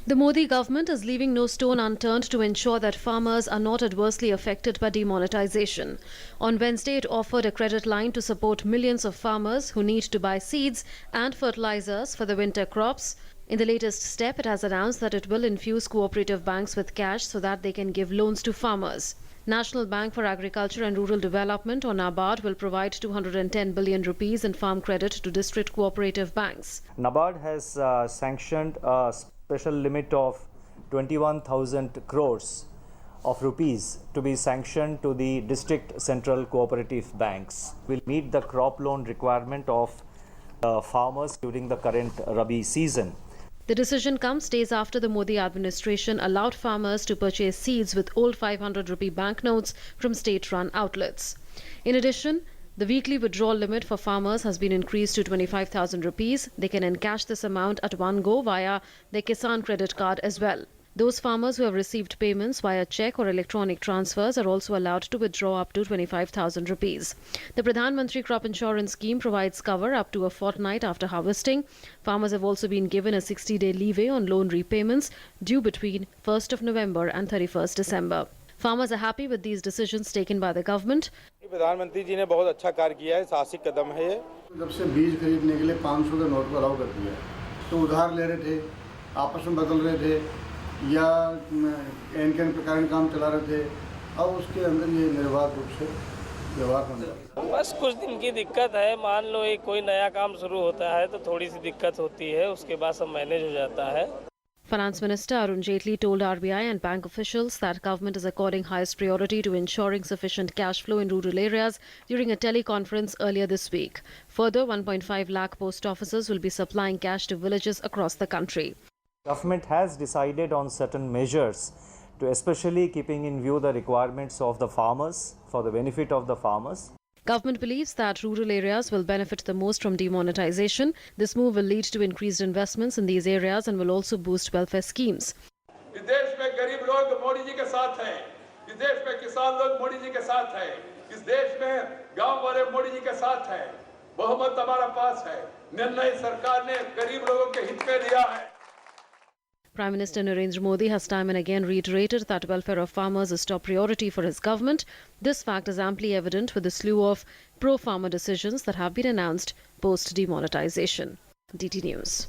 The Modi government is leaving no stone unturned to ensure that farmers are not adversely affected by demonetization. On Wednesday, it offered a credit line to support millions of farmers who need to buy seeds and fertilizers for the winter crops. In the latest step, it has announced that it will infuse cooperative banks with cash so that they can give loans to farmers. National Bank for Agriculture and Rural Development, or NABARD, will provide 210 billion rupees in farm credit to district cooperative banks. NABARD has sanctioned a special limit of 21,000 crores of rupees to be sanctioned to the district central cooperative banks. Will meet the crop loan requirement of farmers during the current Rabi season. The decision comes days after the Modi administration allowed farmers to purchase seeds with old 500 rupee banknotes from state-run outlets. In addition, the weekly withdrawal limit for farmers has been increased to 25,000 rupees. They can encash this amount at one go via their Kisan credit card as well. Those farmers who have received payments via cheque or electronic transfers are also allowed to withdraw up to 25,000 rupees. The Pradhan Mantri Crop Insurance Scheme provides cover up to a fortnight after harvesting. Farmers have also been given a 60-day leeway on loan repayments due between 1st of November and 31st December. Farmers are happy with these decisions taken by the government. प्रधानमंत्री जी ने बहुत अच्छा कार्य किया है, साहसिक कदम है ये। जब से बीज खरीदने के लिए 500 के नोट को अलाउ कर दिया तो उधार ले रहे थे, आपस में बदल रहे थे या एन प्रकार के काम चला रहे थे। अब उसके अंदर ये निर्बाध रूप से व्यवहार होने लगा। बस कुछ दिन की दिक्कत है, मान लो एक कोई नया काम शुरू होता है तो थोड़ी सी दिक्कत होती है, उसके बाद सब मैनेज हो जाता है। Finance Minister Arun Jaitley told RBI and bank officials that government is according highest priority to ensuring sufficient cash flow in rural areas during a teleconference earlier this week. Further, 1.5 lakh post offices will be supplying cash to villages across the country. Government has decided on certain measures to especially keeping in view the requirements of the farmers for the benefit of the farmers. Government believes that rural areas will benefit the most from demonetization. This move will lead to increased investments in these areas and will also boost welfare schemes. इस देश में गरीब लोग मोदी जी के साथ हैं, इस देश में किसान लोग मोदी जी के साथ हैं, इस देश में गांव वाले मोदी जी के साथ हैं। बहुमत हमारा पास है। निर्णय सरकार ने गरीब लोगों के हित में लिया है। Prime Minister Narendra Modi has time and again reiterated that welfare of farmers is top priority for his government. This fact is amply evident with the slew of pro-farmer decisions that have been announced post-demonetization. DT News.